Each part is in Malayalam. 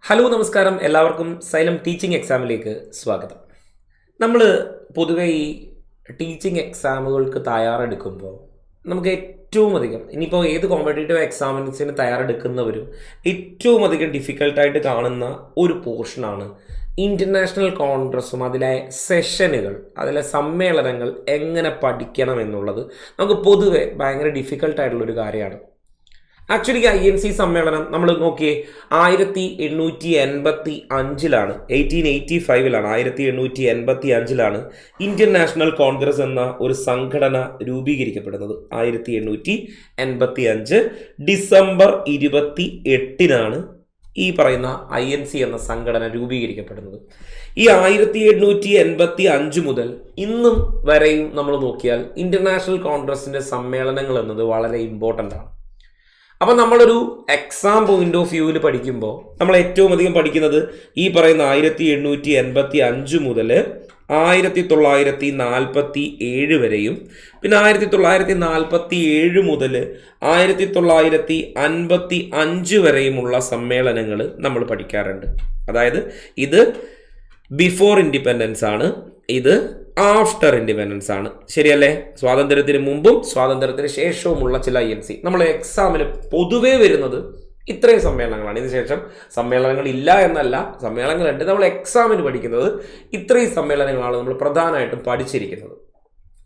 ഹലോ നമസ്കാരം, എല്ലാവർക്കും സൈലം ടീച്ചിങ് എക്സാമിലേക്ക് സ്വാഗതം. നമ്മൾ പൊതുവേ ഈ ടീച്ചിങ് എക്സാമുകൾക്ക് തയ്യാറെടുക്കുമ്പോൾ നമുക്ക് ഏറ്റവും അധികം ഇനിയിപ്പോൾ ഏത് കോമ്പറ്റേറ്റീവ് എക്സാമിൻസിന് തയ്യാറെടുക്കുന്നവരും ഏറ്റവും അധികം ഡിഫിക്കൽട്ടായിട്ട് കാണുന്ന ഒരു പോർഷനാണ് ഇൻ്റർനാഷണൽ കോൺഗ്രസ്സും അതിലെ സെഷനുകൾ, അതിലെ സമ്മേളനങ്ങൾ എങ്ങനെ പഠിക്കണം എന്നുള്ളത്. നമുക്ക് പൊതുവെ ഭയങ്കര ഡിഫിക്കൽട്ടായിട്ടുള്ളൊരു കാര്യമാണ്. ആക്ച്വലി INC സമ്മേളനം നമ്മൾ നോക്കിയേ 1885-ലാണ് 1885-ലാണ് ഇന്ത്യൻ നാഷണൽ കോൺഗ്രസ് എന്ന ഒരു സംഘടന രൂപീകരിക്കപ്പെടുന്നത്. 1885 ഡിസംബർ 28-നാണ് ഈ പറയുന്ന INC എന്ന സംഘടന രൂപീകരിക്കപ്പെടുന്നത്. ഈ 1885 മുതൽ ഇന്നും വരെയും നമ്മൾ നോക്കിയാൽ ഇന്റർനാഷണൽ കോൺഗ്രസിന്റെ സമ്മേളനങ്ങൾ എന്നത് വളരെ ഇമ്പോർട്ടൻ്റ് ആണ്. അപ്പം നമ്മളൊരു എക്സാം പോയിന്റ് ഓഫ് വ്യൂവിൽ പഠിക്കുമ്പോൾ നമ്മൾ ഏറ്റവും അധികം പഠിക്കുന്നത് ഈ പറയുന്ന 1885 മുതൽ 1947 വരെയും, പിന്നെ 1947 മുതൽ 1955 വരെയുമുള്ള സമ്മേളനങ്ങൾ നമ്മൾ പഠിക്കാറുണ്ട്. അതായത് ഇത് ബിഫോർ ഇൻഡിപെൻഡൻസ് ആണ്, ഇത് ആഫ്റ്റർ ഇൻഡിപെൻഡൻസ് ആണ്. ശരിയല്ലേ? സ്വാതന്ത്ര്യത്തിന് മുമ്പും സ്വാതന്ത്ര്യത്തിന് ശേഷവുമുള്ള ചില INC. നമ്മൾ എക്സാമിന് പൊതുവേ വരുന്നത് ഇത്രയും സമ്മേളനങ്ങളാണ്. ഇതിന് ശേഷം സമ്മേളനങ്ങൾ ഇല്ല എന്നല്ല, സമ്മേളനങ്ങളുണ്ട്. നമ്മൾ എക്സാമിന് പഠിക്കുന്നത് ഇത്രയും സമ്മേളനങ്ങളാണ് നമ്മൾ പ്രധാനമായിട്ടും പഠിച്ചിരിക്കുന്നത്.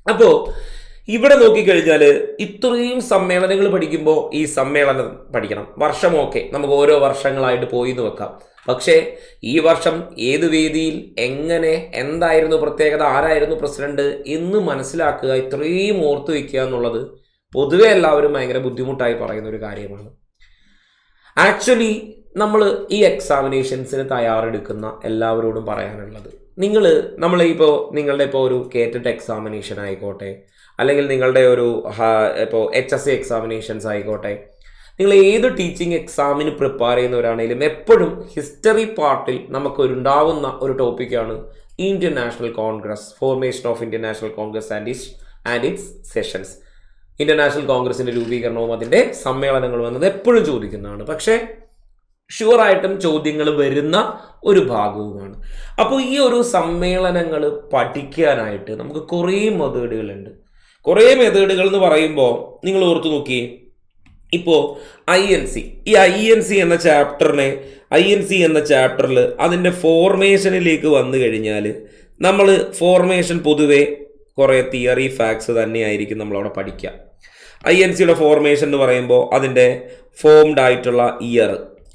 അപ്പോൾ ഇവിടെ നോക്കിക്കഴിഞ്ഞാൽ ഇത്രയും സമ്മേളനങ്ങൾ പഠിക്കുമ്പോൾ ഈ സമ്മേളനം പഠിക്കണം. വർഷമൊക്കെ നമുക്ക് ഓരോ വർഷങ്ങളായിട്ട് പോയി എന്ന് വെക്കാം. പക്ഷേ ഈ വർഷം ഏത് വേദിയിൽ എങ്ങനെ എന്തായിരുന്നു പ്രത്യേകത, ആരായിരുന്നു പ്രസിഡന്റ് എന്ന് മനസ്സിലാക്കുക, ഇത്രയും ഓർത്തു വയ്ക്കുക എന്നുള്ളത് പൊതുവെ എല്ലാവരും ഭയങ്കര ബുദ്ധിമുട്ടായി പറയുന്ന ഒരു കാര്യമാണ്. ആക്ച്വലി നമ്മൾ ഈ എക്സാമിനേഷൻസിന് തയ്യാറെടുക്കുന്ന എല്ലാവരോടും പറയാനുള്ളത്, നിങ്ങളുടെ ഇപ്പോൾ ഒരു കേറ്റഡ് എക്സാമിനേഷൻ ആയിക്കോട്ടെ, അല്ലെങ്കിൽ നിങ്ങളുടെ ഒരു ഇപ്പോൾ HSC എക്സാമിനേഷൻസ് ആയിക്കോട്ടെ, നിങ്ങൾ ഏത് ടീച്ചിങ് എക്സാമിന് പ്രിപ്പയർ ചെയ്യുന്നവരാണെങ്കിലും എപ്പോഴും ഹിസ്റ്ററി പാർട്ടിൽ നമുക്കൊരുണ്ടാവുന്ന ഒരു ടോപ്പിക്കാണ് Indian national Congress, formation of Indian national Congress and it's sessions. Indian national കോൺഗ്രസിൻ്റെ രൂപീകരണവും അതിൻ്റെ സമ്മേളനങ്ങളും എന്നത് എപ്പോഴും ചോദിക്കുന്നതാണ്. പക്ഷേ ഷുവറായിട്ടും ചോദ്യങ്ങൾ വരുന്ന ഒരു ഭാഗവുമാണ്. അപ്പോൾ ഈ ഒരു സമ്മേളനങ്ങൾ പഠിക്കാനായിട്ട് നമുക്ക് കുറേ മെത്തേഡുകളുണ്ട്. കുറേ മെത്തേഡുകൾ എന്ന് പറയുമ്പോൾ നിങ്ങൾ ഓർത്ത് നോക്കിയേ, ഇപ്പോൾ INC എന്ന ചാപ്റ്ററിൽ അതിൻ്റെ ഫോർമേഷനിലേക്ക് വന്നു കഴിഞ്ഞാൽ നമ്മൾ ഫോർമേഷൻ പൊതുവെ കുറേ തിയറി ഫാക്ട്സ് തന്നെയായിരിക്കും നമ്മളവിടെ പഠിക്കുക. INCയുടെ ഫോർമേഷൻ എന്ന് പറയുമ്പോൾ അതിൻ്റെ ഫോംഡ് ആയിട്ടുള്ള ഇയർ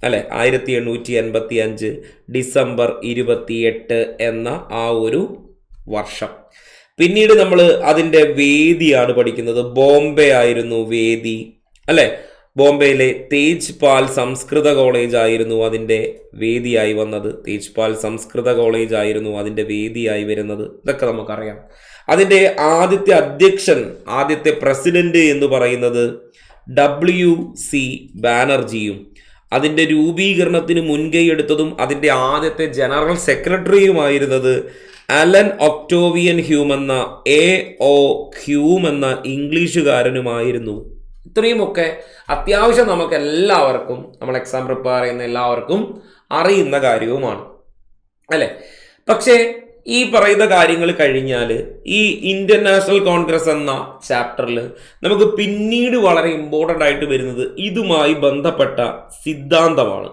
അല്ലെ 1885 ഡിസംബർ 28 എന്ന ആ ഒരു വർഷം. പിന്നീട് നമ്മൾ അതിൻ്റെ വേദിയാണ് പഠിക്കുന്നത്. ബോംബെ ആയിരുന്നു വേദി അല്ലെ. ബോംബെയിലെ തേജ്പാൽ സംസ്കൃത കോളേജ് ആയിരുന്നു അതിൻ്റെ വേദിയായി വന്നത്. തേജ്പാൽ സംസ്കൃത കോളേജ് ആയിരുന്നു അതിൻ്റെ വേദിയായി വരുന്നത്. ഇതൊക്കെ നമുക്കറിയാം. അതിൻ്റെ ആദ്യത്തെ പ്രസിഡന്റ് എന്ന് പറയുന്നത് WC ബാനർജിയും, അതിൻ്റെ രൂപീകരണത്തിന് മുൻകൈ എടുത്തതും അതിൻ്റെ ആദ്യത്തെ ജനറൽ സെക്രട്ടറിയുമായിരുന്നത് അലൻ ഒക്ടോവിയൻ ഹ്യൂം എന്ന AO ഹ്യൂം എന്ന ഇംഗ്ലീഷുകാരനുമായിരുന്നു. ഇത്രയുമൊക്കെ അത്യാവശ്യം നമുക്ക് എല്ലാവർക്കും, നമ്മൾ എക്സാം പ്രിപ്പയർ ചെയ്യുന്ന എല്ലാവർക്കും അറിയുന്ന കാര്യവുമാണ് അല്ലേ. പക്ഷേ ഈ പറയുന്ന കാര്യങ്ങൾ കഴിഞ്ഞാൽ ഈ ഇന്ത്യൻ നാഷണൽ കോൺഗ്രസ് എന്ന ചാപ്റ്ററിൽ നമുക്ക് പിന്നീട് വളരെ ഇമ്പോർട്ടൻ്റ് ആയിട്ട് വരുന്നത് ഇതുമായി ബന്ധപ്പെട്ട സിദ്ധാന്തമാണ്.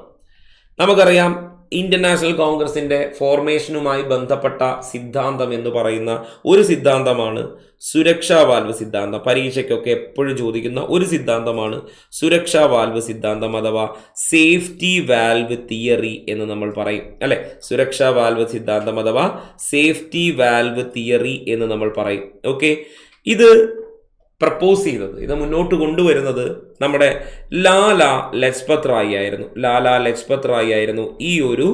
നമുക്കറിയാം ഇന്ത്യൻ നാഷണൽ കോൺഗ്രസിൻ്റെ ഫോർമേഷനുമായി ബന്ധപ്പെട്ട സിദ്ധാന്തം എന്ന് പറയുന്ന ഒരു സിദ്ധാന്തമാണ് സുരക്ഷാ വാൽവ് സിദ്ധാന്തം. പരീക്ഷയ്ക്കൊക്കെ എപ്പോഴും ചോദിക്കുന്ന ഒരു സിദ്ധാന്തമാണ് സുരക്ഷാ വാൽവ് സിദ്ധാന്തം അഥവാ സേഫ്റ്റി വാൽവ് തിയറി എന്ന് നമ്മൾ പറയും അല്ലെ. സുരക്ഷാ വാൽവ് സിദ്ധാന്തം അഥവാ സേഫ്റ്റി വാൽവ് തിയറി എന്ന് നമ്മൾ പറയും. ഓക്കെ, ഇത് പ്രപ്പോസ് ചെയ്തത്, ഇത് മുന്നോട്ട് കൊണ്ടുവരുന്നത് നമ്മുടെ ലാലാ ലജ്പത് റായ് ആയിരുന്നു. ഈ ഒരു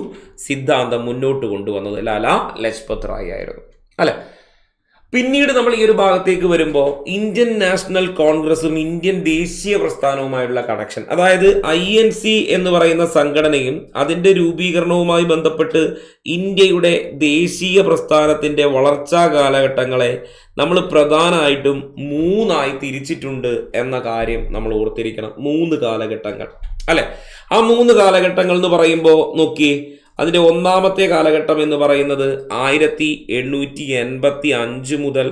സിദ്ധാന്തം മുന്നോട്ട് കൊണ്ടുവന്നത് ലാലാ ലജ്പത് റായ് ആയിരുന്നു അല്ലെ. പിന്നീട് നമ്മൾ ഈ ഒരു ഭാഗത്തേക്ക് വരുമ്പോൾ ഇന്ത്യൻ നാഷണൽ കോൺഗ്രസും ഇന്ത്യൻ ദേശീയ പ്രസ്ഥാനവുമായുള്ള കണക്ഷൻ, അതായത് INC എന്ന് പറയുന്ന സംഘടനയും അതിൻ്റെ രൂപീകരണവുമായി ബന്ധപ്പെട്ട് ഇന്ത്യയുടെ ദേശീയ പ്രസ്ഥാനത്തിൻ്റെ വളർച്ചാ കാലഘട്ടങ്ങളെ നമ്മൾ പ്രധാനമായിട്ടും 3 തിരിച്ചിട്ടുണ്ട് എന്ന കാര്യം നമ്മൾ ഓർത്തിരിക്കണം. 3 കാലഘട്ടങ്ങൾ അല്ലെ? ആ 3 കാലഘട്ടങ്ങൾ എന്ന് പറയുമ്പോൾ നോക്കിയേ, അതിൻ്റെ ഒന്നാമത്തെ കാലഘട്ടം എന്ന് പറയുന്നത് 1885 മുതൽ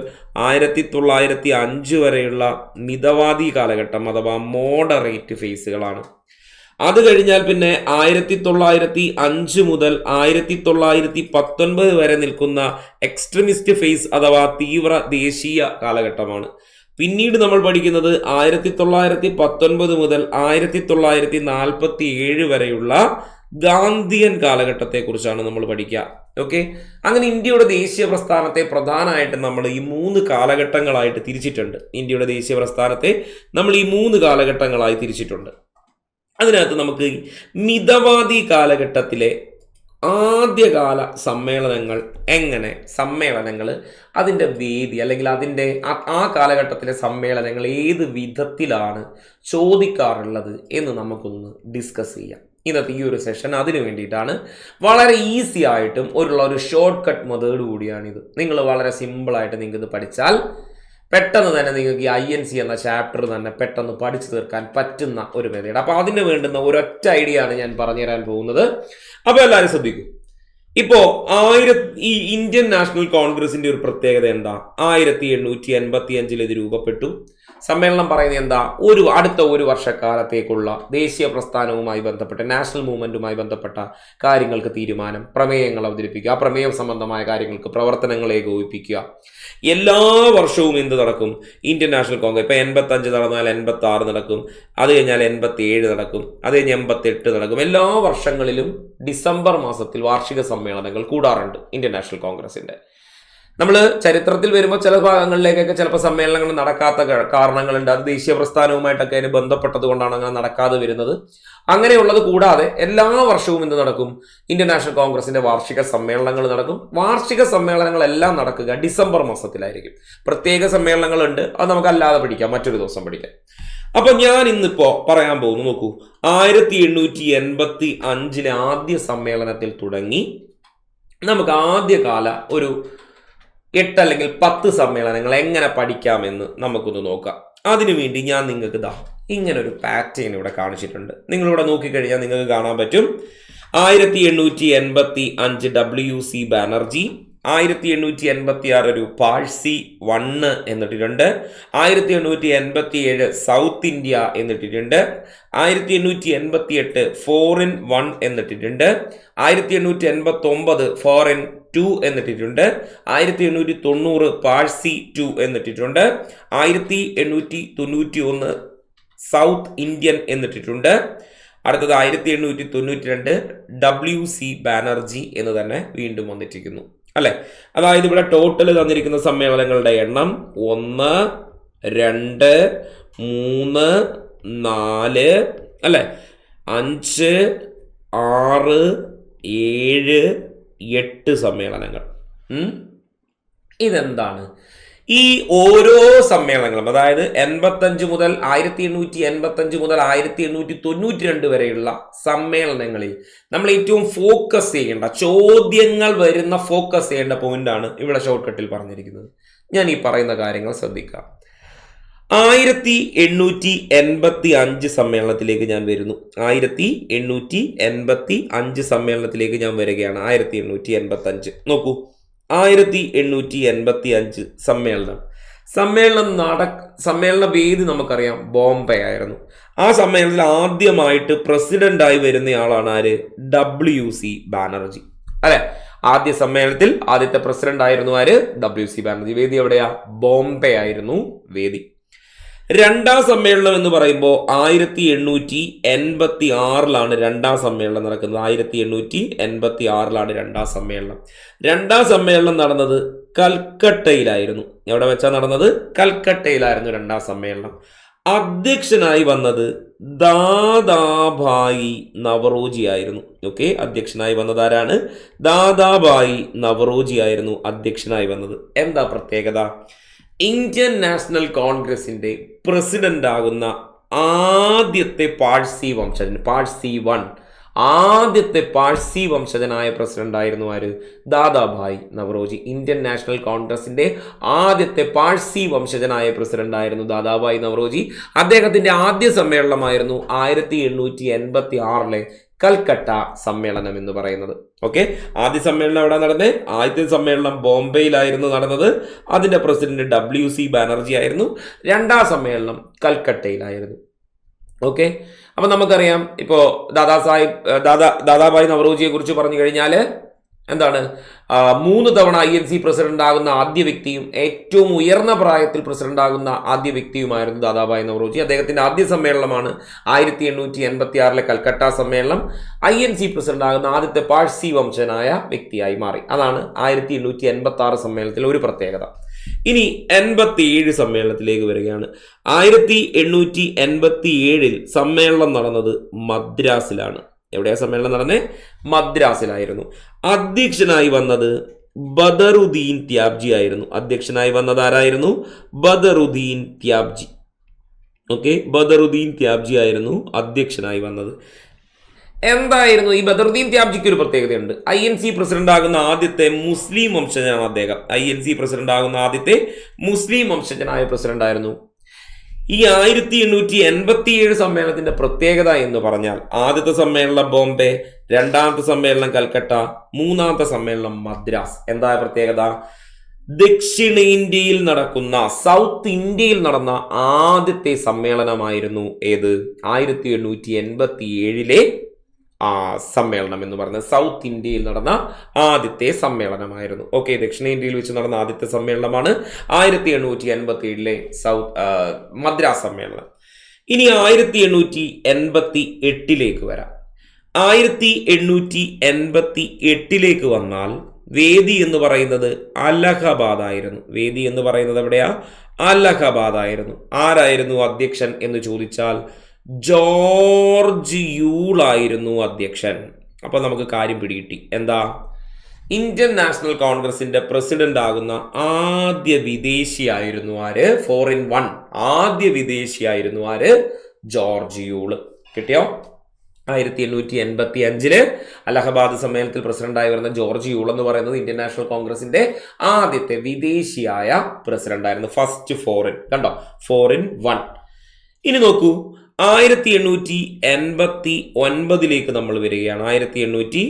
1905 വരെയുള്ള മിതവാദി കാലഘട്ടം അഥവാ മോഡറേറ്റ് ഫേസുകളാണ്. അത് കഴിഞ്ഞാൽ പിന്നെ 1905 മുതൽ 1919 വരെ നിൽക്കുന്ന എക്സ്ട്രീമിസ്റ്റ് ഫേസ് അഥവാ തീവ്ര ദേശീയ കാലഘട്ടമാണ്. പിന്നീട് നമ്മൾ പഠിക്കുന്നത് 1919 മുതൽ 1947 വരെയുള്ള ഗാന്ധിയൻ കാലഘട്ടത്തെ കുറിച്ചാണ് നമ്മൾ പഠിക്കുക. ഓക്കെ, അങ്ങനെ ഇന്ത്യയുടെ ദേശീയ പ്രസ്ഥാനത്തെ പ്രധാനമായിട്ട് നമ്മൾ ഈ 3 കാലഘട്ടങ്ങളായിട്ട് തിരിച്ചിട്ടുണ്ട്. ഇന്ത്യയുടെ ദേശീയ പ്രസ്ഥാനത്തെ നമ്മൾ ഈ 3 കാലഘട്ടങ്ങളായി തിരിച്ചിട്ടുണ്ട്. അതിനകത്ത് നമുക്ക് മിതവാദി കാലഘട്ടത്തിലെ ആദ്യകാല സമ്മേളനങ്ങൾ സമ്മേളനങ്ങൾ അതിൻ്റെ വേദി അല്ലെങ്കിൽ അതിൻ്റെ ആ കാലഘട്ടത്തിലെ സമ്മേളനങ്ങൾ ഏത് വിധത്തിലാണ് ചോദിക്കാറുള്ളത് എന്ന് നമുക്കൊന്ന് ഡിസ്കസ് ചെയ്യാം. ഇന്നത്തെ ഈ ഒരു സെഷൻ അതിനു വേണ്ടിയിട്ടാണ്. വളരെ ഈസി ആയിട്ടും ഒരു ഷോർട്ട് കട്ട് മെത്തേഡ് കൂടിയാണിത്. നിങ്ങൾ വളരെ സിമ്പിളായിട്ട് നിങ്ങൾക്ക് ഇത് പഠിച്ചാൽ പെട്ടെന്ന് തന്നെ നിങ്ങൾക്ക് ഈ INC എന്ന ചാപ്റ്റർ തന്നെ പെട്ടെന്ന് പഠിച്ചു തീർക്കാൻ പറ്റുന്ന ഒരു മെത്തേഡ്. അപ്പോൾ അതിന് വേണ്ടുന്ന ഒരൊറ്റ ഐഡിയ ആണ് ഞാൻ പറഞ്ഞുതരാൻ പോകുന്നത്. അപ്പോൾ എല്ലാവരും ശ്രദ്ധിക്കും. ഇപ്പോൾ ഈ ഇന്ത്യൻ നാഷണൽ കോൺഗ്രസിന്റെ ഒരു പ്രത്യേകത എന്താ? 1885 ഇത് രൂപപ്പെട്ടു. സമ്മേളനം പറയുന്നത് എന്താ? അടുത്ത ഒരു വർഷക്കാലത്തേക്കുള്ള ദേശീയ പ്രസ്ഥാനവുമായി ബന്ധപ്പെട്ട നാഷണൽ മൂവ്മെന്റുമായി ബന്ധപ്പെട്ട കാര്യങ്ങൾക്ക് തീരുമാനം, പ്രമേയങ്ങൾ അവതരിപ്പിക്കുക, ആ പ്രമേയം സംബന്ധമായ കാര്യങ്ങൾക്ക് പ്രവർത്തനങ്ങൾ ഏകോപിപ്പിക്കുക. എല്ലാ വർഷവും എന്ത് നടക്കും? ഇന്ത്യൻ നാഷണൽ കോൺഗ്രസ് ഇപ്പൊ 85 നടന്നാൽ 86 നടക്കും, അത് കഴിഞ്ഞാൽ 87 നടക്കും, അത് കഴിഞ്ഞ് 88 നടക്കും. എല്ലാ വർഷങ്ങളിലും ഡിസംബർ മാസത്തിൽ വാർഷിക സമ്മേളനങ്ങൾ കൂടാറുണ്ട് ഇന്ത്യൻ നാഷണൽ കോൺഗ്രസിന്റെ. നമ്മൾ ചരിത്രത്തിൽ വരുമ്പോൾ ചില ഭാഗങ്ങളിലേക്കൊക്കെ ചിലപ്പോൾ സമ്മേളനങ്ങൾ നടക്കാത്ത കാരണങ്ങളുണ്ട്. അത് ദേശീയ പ്രസ്ഥാനവുമായിട്ടൊക്കെ അതിന് ബന്ധപ്പെട്ടത് കൊണ്ടാണ് അങ്ങനെ നടക്കാതെ വരുന്നത്. അങ്ങനെയുള്ളത് കൂടാതെ എല്ലാ വർഷവും എന്ത് നടക്കും? ഇന്ത്യൻ നാഷണൽ കോൺഗ്രസിന്റെ വാർഷിക സമ്മേളനങ്ങൾ നടക്കും. വാർഷിക സമ്മേളനങ്ങളെല്ലാം നടക്കുക ഡിസംബർ മാസത്തിലായിരിക്കും. പ്രത്യേക സമ്മേളനങ്ങളുണ്ട്, അത് നമുക്ക് അല്ലാതെ പഠിക്കാം, മറ്റൊരു ദിവസം പഠിക്കാം. അപ്പൊ ഞാൻ ഇന്നിപ്പോ പറയാൻ പോകുന്നു. നോക്കൂ, 1885 ആദ്യ സമ്മേളനത്തിൽ തുടങ്ങി നമുക്ക് ആദ്യകാല ഒരു 8 അല്ലെങ്കിൽ 10 സമ്മേളനങ്ങൾ എങ്ങനെ പഠിക്കാമെന്ന് നമുക്കൊന്ന് നോക്കാം. അതിനുവേണ്ടി ഞാൻ നിങ്ങൾക്ക് ഇങ്ങനൊരു പാറ്റേൺ ഇവിടെ കാണിച്ചിട്ടുണ്ട്. നിങ്ങളിവിടെ നോക്കിക്കഴിഞ്ഞാൽ നിങ്ങൾക്ക് കാണാൻ പറ്റും. 1885 WC ബാനർജി, 1886 ഒരു പാഴ്സി 1 എന്നിട്ടിട്ടുണ്ട്, 1887 സൗത്ത് ഇന്ത്യ എന്നിട്ടിട്ടുണ്ട്, 1888 ഫോറിൻ 1 എന്നിട്ടിട്ടുണ്ട്, 1889 ഫോറിൻ 2 എന്നിട്ടിട്ടുണ്ട്, 1890 പാഴ്സി 2 എന്നിട്ടിട്ടുണ്ട്, 1891 സൗത്ത് ഇന്ത്യൻ എന്നിട്ടിട്ടുണ്ട്. അടുത്തത് 1892 WC ബാനർജി എന്ന് തന്നെ വീണ്ടും വന്നിട്ടിരിക്കുന്നു, അല്ലെ? അതായത് ഇവിടെ ടോട്ടൽ തന്നിരിക്കുന്ന സമ്മേളനങ്ങളുടെ എണ്ണം 1, 2, 3, 4 അല്ലെ, 5, 6, 7, 8 സമ്മേളനങ്ങൾ. ഇതെന്താണ്? ഈ ഓരോ സമ്മേളനങ്ങളും, അതായത് 1885 മുതൽ 1892 വരെയുള്ള സമ്മേളനങ്ങളിൽ നമ്മൾ ഏറ്റവും ഫോക്കസ് ചെയ്യേണ്ട, ചോദ്യങ്ങൾ വരുന്ന ഫോക്കസ് ചെയ്യേണ്ട പോയിന്റാണ് ഇവിടെ ഷോർട്ട് കട്ടിൽ പറഞ്ഞിരിക്കുന്നത്. ഞാൻ ഈ പറയുന്ന കാര്യങ്ങൾ ശ്രദ്ധിക്കാം. 1885 സമ്മേളനത്തിലേക്ക് ഞാൻ വരുന്നു. 1885 സമ്മേളനത്തിലേക്ക് ഞാൻ വരികയാണ്. 1885 നോക്കൂ, 1885 സമ്മേളന വേദി നമുക്കറിയാം ബോംബെ ആയിരുന്നു. ആ സമ്മേളനത്തിൽ ആദ്യമായിട്ട് പ്രസിഡന്റായി വരുന്നയാളാണ് ആര്? WC ബാനർജി, അല്ലെ? ആദ്യ സമ്മേളനത്തിൽ ആദ്യത്തെ പ്രസിഡന്റ് ആയിരുന്നു ആര്? WC ബാനർജി. വേദി എവിടെയാ? ബോംബെ ആയിരുന്നു വേദി. രണ്ടാം സമ്മേളനം എന്ന് പറയുമ്പോൾ 1886 രണ്ടാം സമ്മേളനം നടക്കുന്നത്. 1886 രണ്ടാം സമ്മേളനം. രണ്ടാം സമ്മേളനം നടന്നത് കൽക്കട്ടയിലായിരുന്നു. എവിടെ വെച്ചാ നടന്നത്? കൽക്കട്ടയിലായിരുന്നു രണ്ടാം സമ്മേളനം. അധ്യക്ഷനായി വന്നത് ദാദാഭായി നവറോജി ആയിരുന്നു. ഓക്കെ, അധ്യക്ഷനായി വന്നത് ആരാണ്? ദാദാഭായി നവറോജി ആയിരുന്നു അധ്യക്ഷനായി വന്നത്. എന്താ പ്രത്യേകത? ഇന്ത്യൻ നാഷണൽ കോൺഗ്രസിന്റെ പ്രസിഡന്റ് ആകുന്ന ആദ്യത്തെ പാഴ്സി വംശജൻ, പാഴ്സി 1 ആദ്യത്തെ പാഴ്സി വംശജനായ പ്രസിഡന്റ് ആയിരുന്നു ആര്? ദാദാഭായ് നവറോജി. ഇന്ത്യൻ നാഷണൽ കോൺഗ്രസിന്റെ ആദ്യത്തെ പാഴ്സി വംശജനായ പ്രസിഡന്റ് ആയിരുന്നു ദാദാഭായ് നവറോജി. അദ്ദേഹത്തിന്റെ ആദ്യ സമ്മേളനമായിരുന്നു 1886 കൽക്കട്ട സമ്മേളനം എന്ന് പറയുന്നത്. ഓക്കെ, ആദ്യ സമ്മേളനം എവിടെ നടന്നത്? ആദ്യത്തെ സമ്മേളനം ബോംബെയിലായിരുന്നു നടന്നത്. അതിന്റെ പ്രസിഡന്റ് WC ബാനർജി ആയിരുന്നു. രണ്ടാം സമ്മേളനം കൽക്കട്ടയിലായിരുന്നു. ഓക്കെ, അപ്പൊ നമുക്കറിയാം ഇപ്പോ ദാദാഭായ് നവറോജിയെ കുറിച്ച് പറഞ്ഞു കഴിഞ്ഞാൽ എന്താണ്, 3 തവണ INC പ്രസിഡന്റ് ആകുന്ന ആദ്യ വ്യക്തിയും ഏറ്റവും ഉയർന്ന പ്രായത്തിൽ പ്രസിഡന്റ് ആകുന്ന ആദ്യ വ്യക്തിയുമായിരുന്നു ദാദാഭായ് നവറോജി. അദ്ദേഹത്തിന്റെ ആദ്യ സമ്മേളനമാണ് 1886 കൽക്കട്ട സമ്മേളനം. INC പ്രസിഡന്റ് ആകുന്ന ആദ്യത്തെ പാഴ്സി വംശനായ വ്യക്തിയായി മാറി. അതാണ് 1886 സമ്മേളനത്തിലെ ഒരു പ്രത്യേകത. ഇനി 87 സമ്മേളനത്തിലേക്ക് വരികയാണ്. 1887 സമ്മേളനം നടന്നത് മദ്രാസിലാണ്. എവിടെയാ സമ്മേളനം നടന്നേ? മദ്രാസിലായിരുന്നു. അധ്യക്ഷനായി വന്നത് ബദറുദ്ദീൻ ത്യാബ്ജി ആയിരുന്നു. അധ്യക്ഷനായി വന്നത് ആരായിരുന്നു? ബദറുദ്ദീൻ ത്യാബ്ജി. ഓക്കെ, ബദറുദ്ദീൻ ത്യാബ്ജി ആയിരുന്നു അധ്യക്ഷനായി വന്നത്. എന്തായിരുന്നു ഈ ബദറുദ്ദീൻ ത്യാബ്ജിക്ക് ഒരു പ്രത്യേകതയുണ്ട്. INC പ്രസിഡന്റ് ആകുന്ന ആദ്യത്തെ മുസ്ലിം വംശജനാണ് അദ്ദേഹം. INC പ്രസിഡന്റ് ആകുന്ന ആദ്യത്തെ മുസ്ലിം വംശജനായ പ്രസിഡന്റ് ആയിരുന്നു. ഈ 1887 സമ്മേളനത്തിന്റെ പ്രത്യേകത എന്ന് പറഞ്ഞാൽ ആദ്യത്തെ സമ്മേളനം ബോംബെ, രണ്ടാമത്തെ സമ്മേളനം കൽക്കട്ട, മൂന്നാമത്തെ സമ്മേളനം മദ്രാസ്. എന്താ പ്രത്യേകത? ദക്ഷിണേന്ത്യയിൽ നടക്കുന്ന, സൗത്ത് ഇന്ത്യയിൽ നടന്ന ആദ്യത്തെ സമ്മേളനമായിരുന്നു ഏത്? 1887 സമ്മേളനം എന്ന് പറയുന്നത് സൗത്ത് ഇന്ത്യയിൽ നടന്ന ആദ്യത്തെ സമ്മേളനമായിരുന്നു. ഓക്കെ, ദക്ഷിണേന്ത്യയിൽ വെച്ച് നടന്ന ആദ്യത്തെ സമ്മേളനമാണ് 1887 മദ്രാസ് സമ്മേളനം. ഇനി 1888 വരാം. 1888 വന്നാൽ വേദി എന്ന് പറയുന്നത് അലഹബാദ് ആയിരുന്നു. വേദി എന്ന് പറയുന്നത് എവിടെയാ? അലഹബാദ് ആയിരുന്നു. ആരായിരുന്നു അധ്യക്ഷൻ എന്ന് ചോദിച്ചാൽ ജോർജ് യൂൾ ആയിരുന്നു അധ്യക്ഷൻ. അപ്പൊ നമുക്ക് കാര്യം പിടികിട്ടി. എന്താ? ഇന്ത്യൻ നാഷണൽ കോൺഗ്രസിന്റെ പ്രസിഡന്റ് ആകുന്ന ആദ്യ വിദേശിയായിരുന്നു ആര്? 4-in-1 ആദ്യ വിദേശിയായിരുന്നു ആര്? ജോർജ് യൂള്. കിട്ടിയോ? 1885 അലഹബാദ് സമ്മേളനത്തിൽ പ്രസിഡന്റായി വരുന്ന ജോർജ് യൂൾ എന്ന് പറയുന്നത് ഇന്ത്യൻ നാഷണൽ കോൺഗ്രസിന്റെ ആദ്യത്തെ വിദേശിയായ പ്രസിഡന്റ് ആയിരുന്നു. First foreign. കണ്ടോ? 4-in-1. ഇനി നോക്കൂ, 1889 നമ്മൾ വരികയാണ്. 88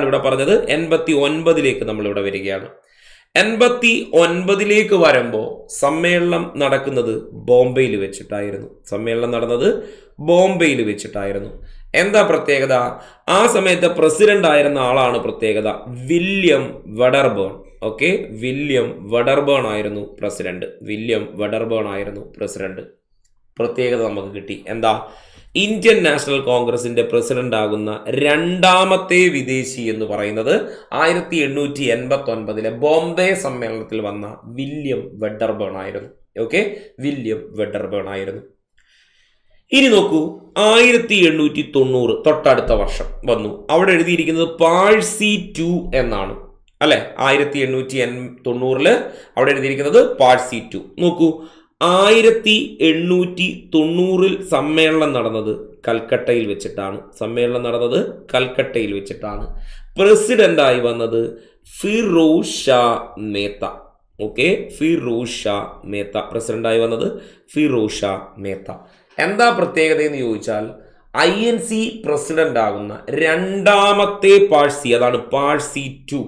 ഇവിടെ പറഞ്ഞത്. 89 നമ്മൾ ഇവിടെ വരികയാണ്. 89 വരുമ്പോൾ സമ്മേളനം നടക്കുന്നത് ബോംബെയിൽ വെച്ചിട്ടായിരുന്നു. സമ്മേളനം നടന്നത് ബോംബെയിൽ വെച്ചിട്ടായിരുന്നു. എന്താ പ്രത്യേകത? ആ സമയത്ത് പ്രസിഡന്റ് ആയിരുന്ന ആളാണ് പ്രത്യേകത, William Wedderburn. Okay, William Wedderburn ആയിരുന്നു പ്രസിഡന്റ്. വില്യം വെഡർബേൺ ആയിരുന്നു പ്രസിഡന്റ്. പ്രത്യേകത നമുക്ക് കിട്ടി. എന്താ? ഇന്ത്യൻ നാഷണൽ കോൺഗ്രസിന്റെ പ്രസിഡന്റ് ആകുന്ന രണ്ടാമത്തെ വിദേശി എന്ന് പറയുന്നത് 1889 ബോംബെ സമ്മേളനത്തിൽ വന്ന വില്യം വെഡർബേൺ ആയിരുന്നു. ഓക്കെ, വില്യം വെഡർബേൺ ആയിരുന്നു. ഇനി നോക്കൂ, 1890 തൊട്ടടുത്ത വർഷം വന്നു. അവിടെ എഴുതിയിരിക്കുന്നത് പാഴ്സി 2 എന്നാണ്, അല്ലെ? 1890 അവിടെ എഴുതിയിരിക്കുന്നത് പാഴ്സി 2. നോക്കൂ, 1890 സമ്മേളനം നടന്നത് കൽക്കട്ടയിൽ വെച്ചിട്ടാണ്. സമ്മേളനം നടന്നത് കൽക്കട്ടയിൽ വെച്ചിട്ടാണ്. പ്രസിഡന്റായി വന്നത് ഫിറോസ് ഷാ മേത്ത. ഓക്കെ, ഫിറോസ് ഷാ മേത്ത പ്രസിഡന്റായി വന്നത് ഫിറോസ് ഷാ മേത്ത. എന്താ പ്രത്യേകത എന്ന് ചോദിച്ചാൽ INC പ്രസിഡന്റ് ആകുന്ന രണ്ടാമത്തെ പാഴ്സി, അതാണ് പാഴ്സി 2,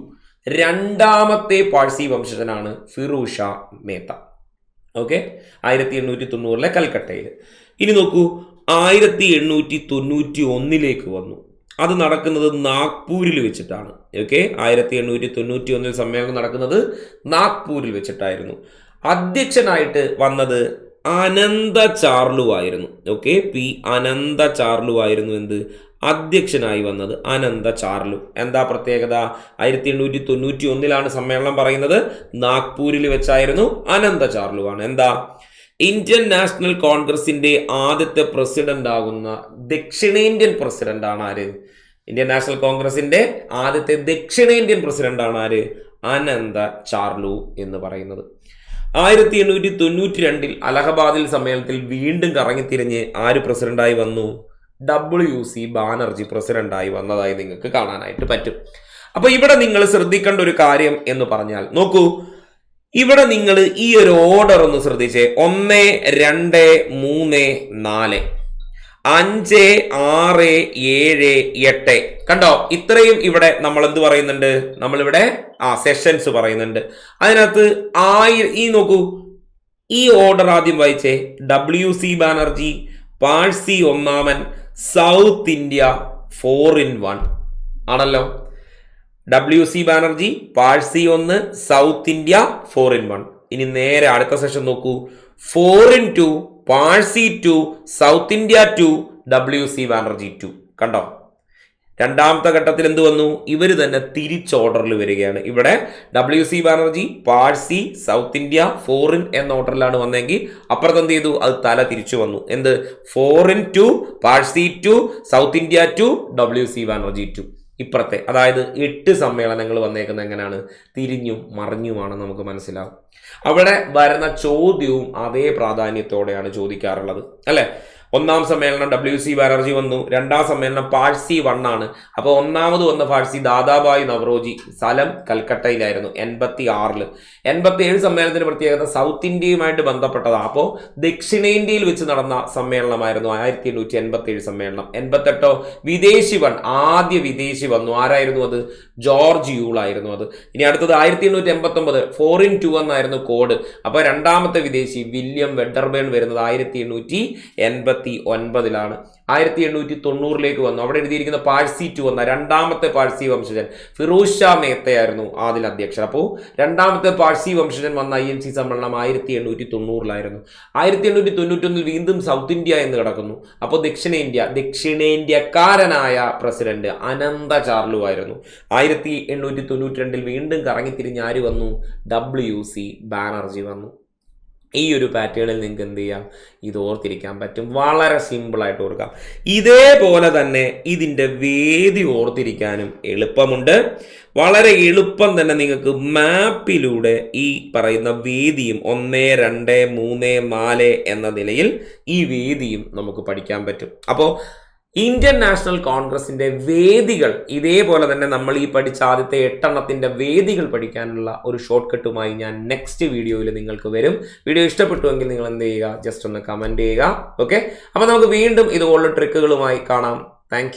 രണ്ടാമത്തെ പാഴ്സി വംശജനാണ് ഫിറോസ് ഷാ മേത്ത. ഓക്കെ, 1890 കൽക്കട്ടയിൽ. ഇനി നോക്കൂ, 1891 വന്നു. അത് നടക്കുന്നത് നാഗ്പൂരിൽ വെച്ചിട്ടാണ്. ഓക്കെ, 1891 സമ്മേളനം നടക്കുന്നത് നാഗ്പൂരിൽ വെച്ചിട്ടായിരുന്നു. അധ്യക്ഷനായിട്ട് വന്നത് അനന്ത ചാർലു ആയിരുന്നു. ഓക്കെ, പി അനന്ത ചാർലു ആയിരുന്നു എന്ത് അധ്യക്ഷനായി വന്നത്, അനന്ത ചാർലു. എന്താ പ്രത്യേകത? 1891 സമ്മേളനം പറയുന്നത്, നാഗ്പൂരിൽ വെച്ചായിരുന്നു. അനന്ത ചാർലു ആണ്. എന്താ? ഇന്ത്യൻ നാഷണൽ കോൺഗ്രസിന്റെ ആദ്യത്തെ പ്രസിഡന്റ് ആകുന്ന ദക്ഷിണേന്ത്യൻ പ്രസിഡന്റ് ആണ് ആര്? ഇന്ത്യൻ നാഷണൽ കോൺഗ്രസിന്റെ ആദ്യത്തെ ദക്ഷിണേന്ത്യൻ പ്രസിഡന്റ് ആണ് ആര്? അനന്ത ചാർലു എന്ന് പറയുന്നത്. 1892 അലഹബാദിൽ സമ്മേളനത്തിൽ വീണ്ടും കറങ്ങിത്തിരിഞ്ഞ് ആര് പ്രസിഡന്റായി വന്നു? WC ബാനർജി പ്രസിഡന്റായി വന്നതായി നിങ്ങൾക്ക് കാണാനായിട്ട് പറ്റും. അപ്പൊ ഇവിടെ നിങ്ങൾ ശ്രദ്ധിക്കേണ്ട ഒരു കാര്യം എന്ന് പറഞ്ഞാൽ, നോക്കൂ, ഇവിടെ നിങ്ങൾ ഈ ഒരു ഓർഡർ ഒന്ന് ശ്രദ്ധിച്ചേ. 1, 2, 3, 4, 5, 6, 7, 8 കണ്ടോ? ഇത്രയും ഇവിടെ നമ്മൾ എന്ത് പറയുന്നുണ്ട്? നമ്മളിവിടെ സെഷൻസ് പറയുന്നുണ്ട്. അതിനകത്ത് ഈ നോക്കൂ, ഈ ഓർഡർ ആദ്യം വായിച്ചേ. WC ബാനർജി, പാഴ്സി ഒന്നാമൻ, സൗത്ത് ഇന്ത്യ 4-in-1 ആണല്ലോ. WC Banerjee, Parsi 1, south India 4-in-1. ഇനി നേരെ അടുത്ത സെഷൻ നോക്കൂ. 4-in-2, Parsi 2, south India 2, WC Banerjee 2. കണ്ടോ? രണ്ടാമത്തെ ഘട്ടത്തിൽ എന്ത് വന്നു? ഇവർ തന്നെ തിരിച്ച് ഓർഡറിൽ വരികയാണ്. ഇവിടെ WC Banerjee, Parsi, south India 4-in എന്ന ഓർഡറിലാണ് വന്നെങ്കിൽ അപ്പുറത്ത് എന്ത് ചെയ്തു? അത് തല തിരിച്ചു വന്നു. എന്ത്? 4-in-2, Parsi 2, south India 2, WC Banerjee 2. ഇപ്പുറത്തെ, അതായത് 8 സമ്മേളനങ്ങൾ വന്നേക്കുന്നത് എങ്ങനെയാണ്? തിരിഞ്ഞും മറിഞ്ഞുമാണ് നമുക്ക് മനസ്സിലാവും. അവിടെ വരുന്ന ചോദ്യവും അതേ പ്രാധാന്യത്തോടെയാണ് ചോദിക്കാറുള്ളത്, അല്ലെ? ഒന്നാം സമ്മേളനം WC ബാനർജി വന്നു, രണ്ടാം സമ്മേളനം പാഴ്സി 1 ആണ്. അപ്പോൾ ഒന്നാമത് വന്ന പാഴ്സി ദാദാഭായ് നവറോജി, സ്ഥലം കൽക്കട്ടയിലായിരുന്നു 86. 87 സമ്മേളനത്തിന്റെ പ്രത്യേകത സൗത്ത് ഇന്ത്യയുമായിട്ട് ബന്ധപ്പെട്ടതാണ്. അപ്പോൾ ദക്ഷിണേന്ത്യയിൽ വെച്ച് നടന്ന സമ്മേളനമായിരുന്നു 1887 സമ്മേളനം. 88 വിദേശി ആദ്യ വിദേശി വന്നു. ആരായിരുന്നു അത്? ജോർജ് യൂൾ ആയിരുന്നു അത്. ഇനി അടുത്തത് 1889 4-in-2 എന്നായിരുന്നു കോഡ്. അപ്പോൾ രണ്ടാമത്തെ വിദേശി വില്യം വെഡർബേൺ വരുന്നത് 1889 1890 വന്നു. അവിടെ എഴുതിയിരിക്കുന്ന പാഴ്സി 2 വന്ന രണ്ടാമത്തെ പാഴ്സി വംശജൻ ഫിറോസ് ഷാ മേത്തയായിരുന്നു അതിൽ അധ്യക്ഷൻ. അപ്പോൾ രണ്ടാമത്തെ പാഴ്സി വംശജൻ വന്ന INC സമ്മേളനം 1890 1891 വീണ്ടും സൗത്ത് ഇന്ത്യ എന്ന് കിടക്കുന്നു. അപ്പോൾ ദക്ഷിണേന്ത്യക്കാരനായ പ്രസിഡന്റ് അനന്ത ചാർലു ആയിരുന്നു. 1892 വീണ്ടും കറങ്ങിത്തിരിഞ്ഞ് ആര് വന്നു? WC ബാനർജി വന്നു. ഈ ഒരു പാറ്റേണിൽ നിങ്ങൾക്ക് എന്ത് ചെയ്യാം? ഇത് ഓർത്തിരിക്കാൻ പറ്റും. വളരെ സിമ്പിളായിട്ട് ഓർക്കാം. ഇതേപോലെ തന്നെ ഇതിൻ്റെ വേദി ഓർത്തിരിക്കാനും എളുപ്പമുണ്ട്. വളരെ എളുപ്പം തന്നെ നിങ്ങൾക്ക് മാപ്പിലൂടെ ഈ പറയുന്ന വേദിയും 1, 2, 3, 4 എന്ന നിലയിൽ ഈ വേദിയും നമുക്ക് പഠിക്കാൻ പറ്റും. അപ്പോൾ ഇന്ത്യൻ നാഷണൽ കോൺഗ്രസിന്റെ വേദികൾ ഇതേപോലെ തന്നെ നമ്മൾ ഈ പഠിച്ച ആദ്യത്തെ 8 എണ്ണത്തിന്റെ വേദികൾ പഠിക്കാനുള്ള ഒരു ഷോർട്ട് കട്ടുമായി ഞാൻ നെക്സ്റ്റ് വീഡിയോയിൽ നിങ്ങൾക്ക് വരും. വീഡിയോ ഇഷ്ടപ്പെട്ടുവെങ്കിൽ നിങ്ങൾ എന്ത് ചെയ്യുക? ജസ്റ്റ് ഒന്ന് കമന്റ് ചെയ്യുക. ഓക്കെ, അപ്പോൾ നമുക്ക് വീണ്ടും ഇതുപോലുള്ള ട്രിക്കുകളുമായി കാണാം. താങ്ക്